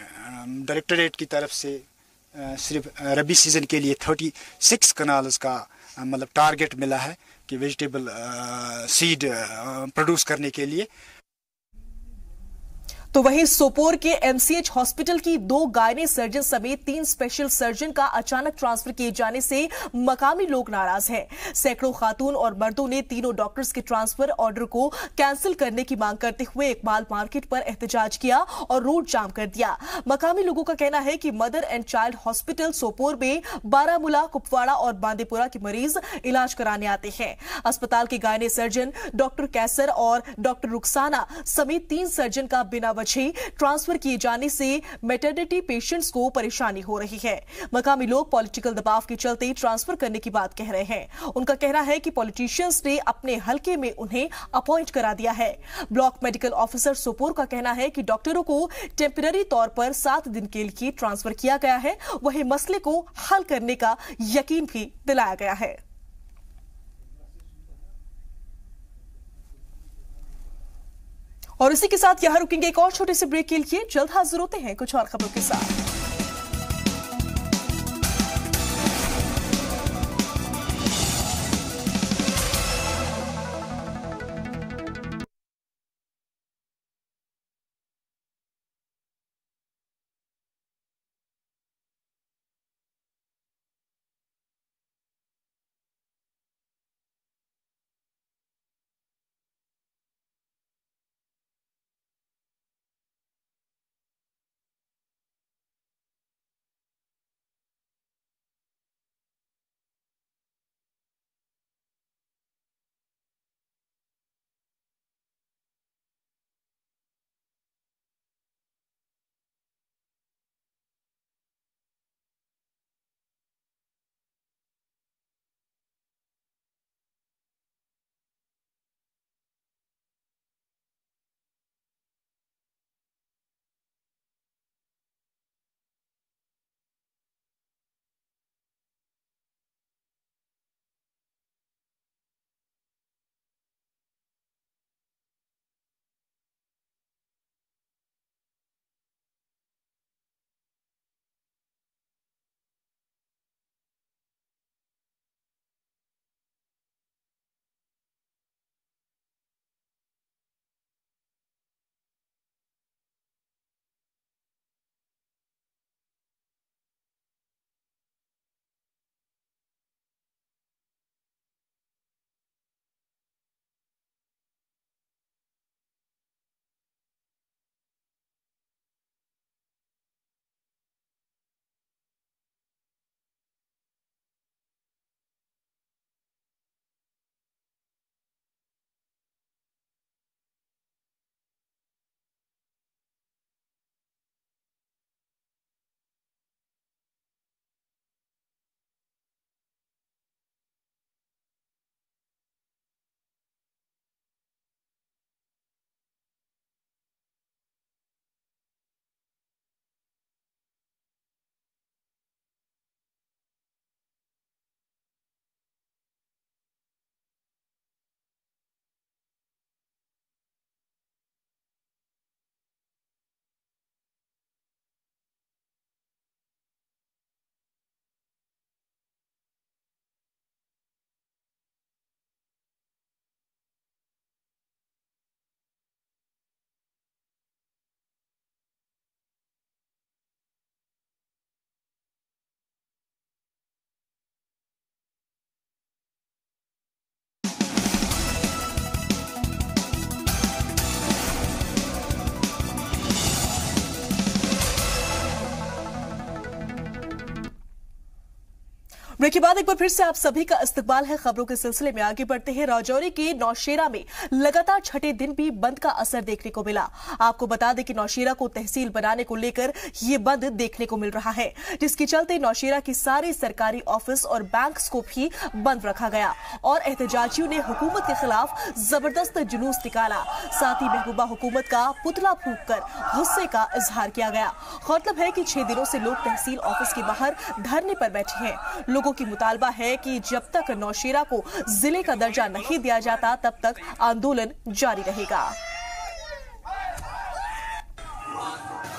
डायरेक्टरेट की तरफ से सिर्फ रबी सीज़न के लिए 36 कनाल्स का मतलब टारगेट मिला है कि वेजिटेबल सीड प्रोड्यूस करने के लिए। तो वहीं सोपोर के एमसीएच हॉस्पिटल की 2 गायने सर्जन समेत 3 स्पेशल सर्जन का अचानक ट्रांसफर किए जाने से मकामी लोग नाराज हैं। सैकड़ों खातून और मर्दों ने तीनों डॉक्टर्स के ट्रांसफर ऑर्डर को कैंसिल करने की मांग करते हुए इकबाल मार्केट पर एहतजाज किया और रोड जाम कर दिया। मकामी लोगों का कहना है कि mother and child hospital Sopore में बारामूला, कुपवाड़ा और बांदीपुरा के मरीज इलाज कराने आते हैं। अस्पताल के गायने सर्जन डॉक्टर कैसर और डॉक्टर रुखसाना समेत 3 सर्जन का बिना ट्रांसफर किए जाने से मैटरनिटी पेशेंट्स को परेशानी हो रही है। मकामी लोग पॉलिटिकल दबाव के चलते ट्रांसफर करने की बात कह रहे हैं। उनका कहना है कि पॉलिटिशियंस ने अपने हलके में उन्हें अपॉइंट करा दिया है। ब्लॉक मेडिकल ऑफिसर सोपोर का कहना है कि डॉक्टरों को टेम्पररी तौर पर 7 दिन के लिए ट्रांसफर किया गया है, वहीं मसले को हल करने का यकीन भी दिलाया गया है। और इसी के साथ यहां रुकेंगे एक और छोटे से ब्रेक के लिए। जल्द हाजिर होते हैं कुछ और खबरों के साथ। ब्रेक के बाद एक बार फिर से आप सभी का इस्तकबाल है। खबरों के सिलसिले में आगे बढ़ते हैं। राजौरी के नौशेरा में लगातार छठे दिन भी बंद का असर देखने को मिला। आपको बता दें कि नौशेरा को तहसील बनाने को लेकर ये बंद देखने को मिल रहा है, जिसके चलते नौशेरा की सारे सरकारी ऑफिस और बैंक्स को भी बंद रखा गया और एहतजाजियों ने हुकूमत के खिलाफ जबरदस्त जुलूस निकाला। साथ ही महबूबा हुकूमत का पुतला फूंककर गुस्से का इजहार किया गया। गौरतलब है कि 6 दिनों से लोग तहसील ऑफिस के बाहर धरने पर बैठे हैं। लोगों लोगों की मुतालबा है कि जब तक नौशेरा को जिले का दर्जा नहीं दिया जाता तब तक आंदोलन जारी रहेगा।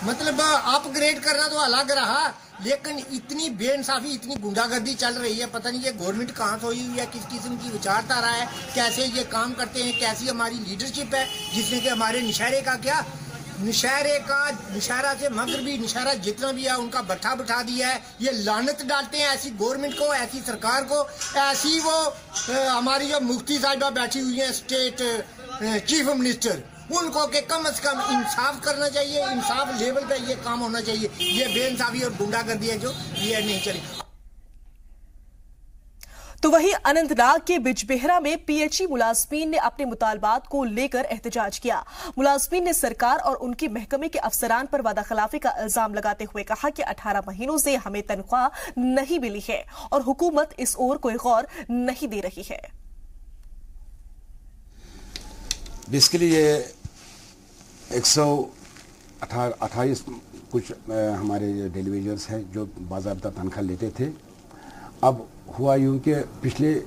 मतलब अपग्रेड करना तो अलग रहा, लेकिन इतनी बेइंसाफी, इतनी गुंडागर्दी चल रही है, पता नहीं ये गवर्नमेंट कहाँ सोई हुई है, किस किस्म की विचारधारा है, कैसे ये काम करते हैं, कैसी हमारी लीडरशिप है, जिसने कि हमारे नौशहरे का क्या, नौशहरा से मगरबी नौशहरा जितना भी है उनका भट्ठा बिठा दिया है। ये लानत डालते हैं ऐसी गवर्नमेंट को, ऐसी सरकार को, ऐसी वो हमारी जो मुफ्ती साहिबा बैठी हुई है स्टेट चीफ मिनिस्टर, उनको के कम से कम इंसाफ करना चाहिए, इंसाफ लेवल पे ये काम होना चाहिए। ये बेइंसाफी और गुंडागर्दी है जो ये नहीं चली। तो वहीं अनंतनाग के बिजबेहरा में पीएचई मुलाजमीन ने अपने मुतालबात को लेकर एहतजाज किया। मुलाजमीन ने सरकार और उनके महकमे के अफसरान पर वादाखिलाफी का इल्जाम लगाते हुए कहा कि 18 महीनों से हमें तनख्वाह नहीं मिली है और हुकूमत इस ओर कोई गौर नहीं दे रही है। बेसिकली ये 128 कुछ हमारे डेलीवेजर्स हैं जो बाज़ाब्ता तनख्वाह लेते थे। अब हुआ यूँ कि पिछले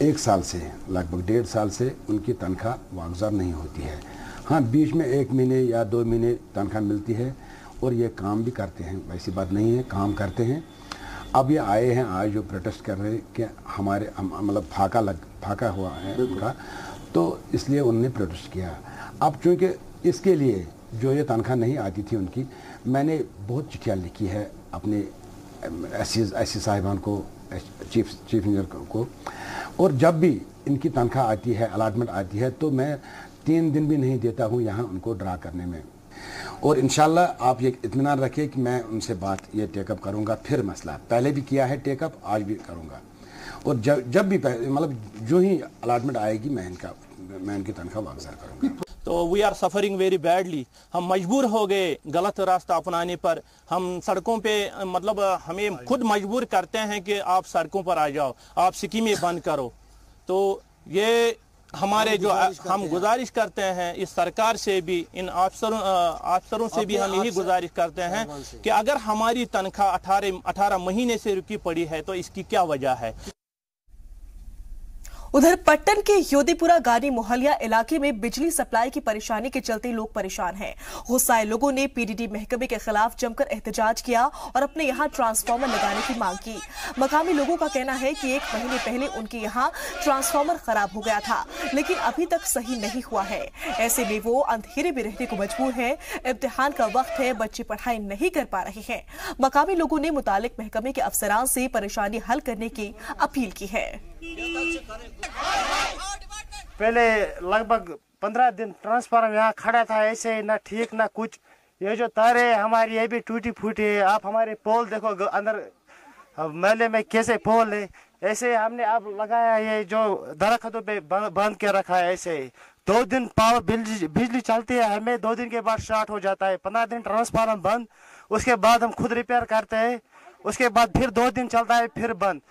1 साल से, लगभग 1.5 साल से उनकी तनख्वाह वागुज़ार नहीं होती है। हाँ, बीच में 1 महीने या 2 महीने तनख्वाह मिलती है और ये काम भी करते हैं, वैसी बात नहीं है, काम करते हैं। अब ये आए हैं आज जो प्रोटेस्ट कर रहे हैं कि हमारे मतलब फाका हुआ है उनका, तो इसलिए उन्होंने प्रोटेस्ट किया। अब चूँकि इसके लिए जो ये तनख्वाह नहीं आती थी उनकी, मैंने बहुत चिट्ठियाँ लिखी है अपने ऐसी साहिबान को, चीफ इंजीनियर को, और जब भी इनकी तनख्वाह आती है, अलॉटमेंट आती है, तो मैं 3 दिन भी नहीं देता हूँ यहाँ उनको ड्रा करने में। और इंशाल्लाह आप ये इत्मीनान रखिए कि मैं उनसे बात ये टेकअप करूँगा। फिर मसला पहले भी किया है टेकअप, आज भी करूँगा, और जब भी मतलब जो ही अलॉटमेंट आएगी मैं इनकी तनख्वाह वागुज़ार करूँगा। तो we are suffering very badly. हम मजबूर हो गए गलत रास्ता अपनाने पर। हम सड़कों पे मतलब हमें खुद मजबूर करते हैं कि आप सड़कों पर आ जाओ, आप स्कीमें बंद करो। तो ये हमारे जो हम गुजारिश करते हैं इस सरकार से भी, इन अफसरों से भी हम यही गुजारिश करते हैं कि अगर हमारी तनख्वाह 18 महीने से रुकी पड़ी है तो इसकी क्या वजह है। उधर पट्टन के योधीपुरा गानी मोहल्ला इलाके में बिजली सप्लाई की परेशानी के चलते लोग परेशान हैं। गुस्साए लोगों ने पीडीडी महकमे के खिलाफ जमकर एहतजाज किया और अपने यहां ट्रांसफार्मर लगाने की मांग की। मकामी लोगों का कहना है कि 1 महीने पहले उनके यहां ट्रांसफार्मर खराब हो गया था, लेकिन अभी तक सही नहीं हुआ है। ऐसे में वो अंधेरे में रहने को मजबूर है। इम्तिहान का वक्त है, बच्चे पढ़ाई नहीं कर पा रहे हैं। मकामी लोगों ने मुतालिक महकमे के अफसरान से परेशानी हल करने की अपील की है। पहले लगभग 15 दिन ट्रांसफार्मर यहाँ खड़ा था, ऐसे ना ठीक ना कुछ। ये जो तारे हमारी ये भी टूटी फूटी है। आप हमारे पोल देखो अंदर मेले में कैसे पोल है। ऐसे हमने अब लगाया, ये जो दरख्तों पे बंद के रखा है। ऐसे 2 दिन पावर बिजली चलती है, हमें 2 दिन के बाद स्टार्ट हो जाता है। 15 दिन ट्रांसफार्मर बंद, उसके बाद हम खुद रिपेयर करते हैं, उसके बाद फिर 2 दिन चलता है, फिर बंद।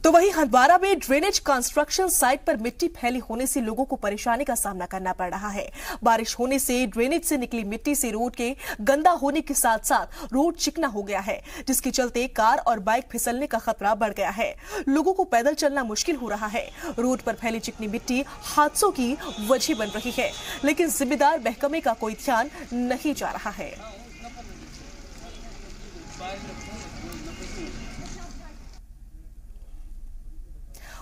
तो वहीं हंदवाड़ा में ड्रेनेज कंस्ट्रक्शन साइट पर मिट्टी फैली होने से लोगों को परेशानी का सामना करना पड़ रहा है। बारिश होने से ड्रेनेज से निकली मिट्टी से रोड के गंदा होने के साथ साथ रोड चिकना हो गया है, जिसके चलते कार और बाइक फिसलने का खतरा बढ़ गया है। लोगों को पैदल चलना मुश्किल हो रहा है। रोड पर फैली चिकनी मिट्टी हादसों की वजह बन रही है, लेकिन जिम्मेदार महकमे का कोई ध्यान नहीं जा रहा है।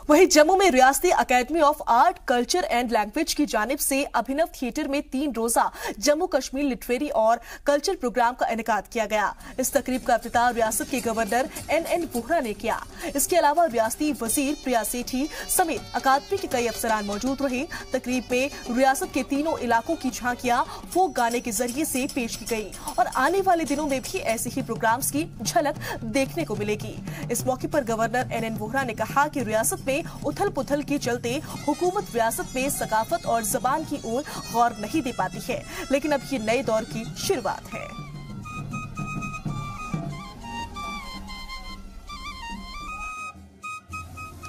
वहीं जम्मू में रियासती academy of art, culture and language की जानिब से अभिनव थिएटर में 3 रोजा जम्मू कश्मीर लिटरेरी और कल्चर प्रोग्राम का इनेकाद किया गया। इस तकरीब का इफ्तिताह रियासत के गवर्नर NN वोहरा ने किया। इसके अलावा रियासती वजीर प्रिया सेठी समेत अकादमी के कई अफसरान मौजूद रहे। तकरीब में रियासत के तीनों इलाकों की झांकियां फोक गाने के जरिए से पेश की गई और आने वाले दिनों में भी ऐसे ही प्रोग्राम्स की झलक देखने को मिलेगी। इस मौके पर गवर्नर NN वोहरा ने कहा कि रियासत में उथल पुथल के चलते हुकूमत रियासत में सकाफत और जबान की ओर गौर नहीं दे पाती है, लेकिन अब ये नए दौर की शुरुआत है।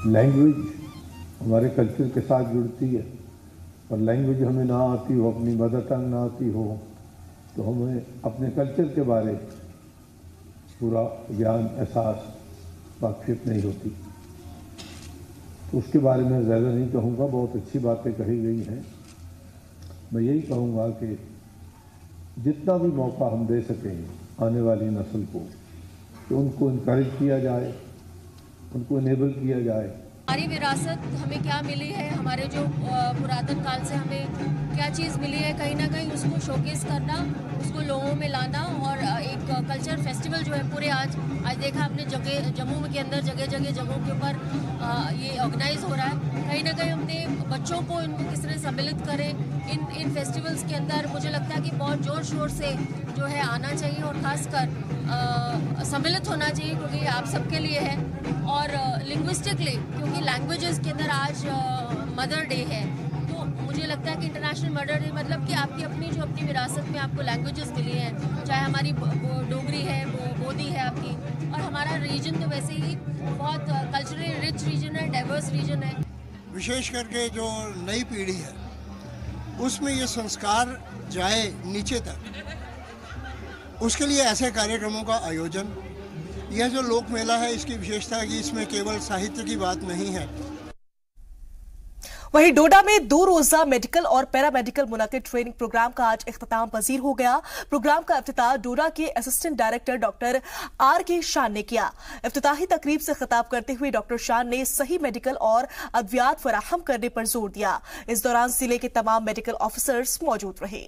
लैंग्वेज हमारे कल्चर के साथ जुड़ती है, और लैंग्वेज हमें ना आती हो, अपनी मदर टंग ना आती हो, तो हमें अपने कल्चर के बारे पूरा ज्ञान एहसास हस्तक्षेप नहीं होती। तो उसके बारे में ज़्यादा नहीं कहूँगा, बहुत अच्छी बातें कही गई हैं। मैं यही कहूँगा कि जितना भी मौका हम दे सकें आने वाली नस्ल को, कि उनको इनकरेज किया जाए, उनको इनेबल किया जाए। हमारी विरासत हमें क्या मिली है, हमारे जो पुरातन काल से हमें क्या चीज़ मिली है, कहीं ना कहीं उसको शोकेस करना, उसको लोगों में लाना और एक कल्चर फेस्टिवल जो है पूरे आज देखा आपने जम्मू के अंदर जगहों के ऊपर ये ऑर्गेनाइज हो रहा है। कहीं ना कहीं हमने बच्चों को इनको किस तरह सम्मिलित करें इन फेस्टिवल्स के अंदर, मुझे लगता है कि बहुत जोर शोर से जो है आना चाहिए और ख़ासकर सम्मिलित होना चाहिए, क्योंकि ये आप सबके लिए है। और लिंग्विस्टिकली, क्योंकि लैंग्वेजेस के अंदर आज मदर डे है, तो मुझे लगता है कि इंटरनेशनल मदर डे मतलब कि आपकी अपनी विरासत में आपको लैंग्वेजेस मिली हैं, चाहे हमारी डोगरी है, बोधी है आपकी, और हमारा रीजन तो वैसे ही बहुत कल्चरली रिच रीजन है, डाइवर्स रीजन है। विशेष करके जो नई पीढ़ी है उसमें ये संस्कार जाए नीचे तक, उसके लिए ऐसे कार्यक्रमों का आयोजन, यह जो लोक मेला है इसकी विशेषता है कि इसमें केवल साहित्य की बात नहीं है। वहीं डोडा में 2 रोजा मेडिकल और पैरामेडिकल मुनाकिद ट्रेनिंग प्रोग्राम का आज इख्तिताम पजीर हो गया। प्रोग्राम का इफ्तिताह डोडा के असिस्टेंट डायरेक्टर डॉक्टर R.K. शान ने किया। इफ्तिताही तकरीब से खिताब करते हुए डॉक्टर शान ने सही मेडिकल और अद्वियात फराहम करने पर जोर दिया। इस दौरान जिले के तमाम मेडिकल ऑफिसर्स मौजूद रहे।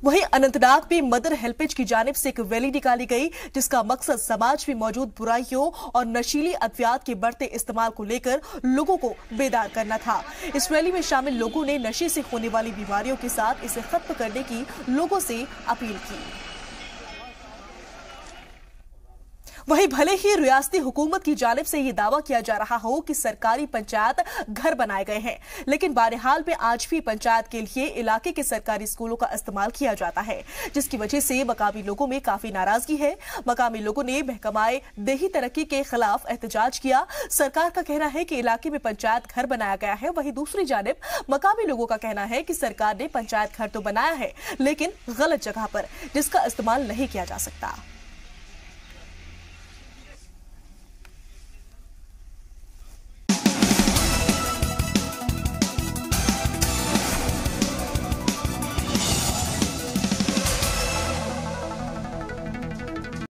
वहीं अनंतनाग में मदर हेल्पेज की जानिब से एक रैली निकाली गई, जिसका मकसद समाज में मौजूद बुराइयों और नशीली अद्वियात के बढ़ते इस्तेमाल को लेकर लोगों को बेदार करना था। इस रैली में शामिल लोगों ने नशे से होने वाली बीमारियों के साथ इसे खत्म करने की लोगों से अपील की। वहीं भले ही रियासती हुकूमत की जानिब से ये दावा किया जा रहा हो कि सरकारी पंचायत घर बनाए गए हैं, लेकिन बहरहाल में आज भी पंचायत के लिए इलाके के सरकारी स्कूलों का इस्तेमाल किया जाता है, जिसकी वजह से मकामी लोगों में काफी नाराजगी है। मकामी लोगों ने महकमाए देही तरक्की के खिलाफ एहतजाज किया। सरकार का कहना है कि इलाके में पंचायत घर बनाया गया है, वहीं दूसरी जानिब मकामी लोगों का कहना है कि सरकार ने पंचायत घर तो बनाया है, लेकिन गलत जगह पर, जिसका इस्तेमाल नहीं किया जा सकता।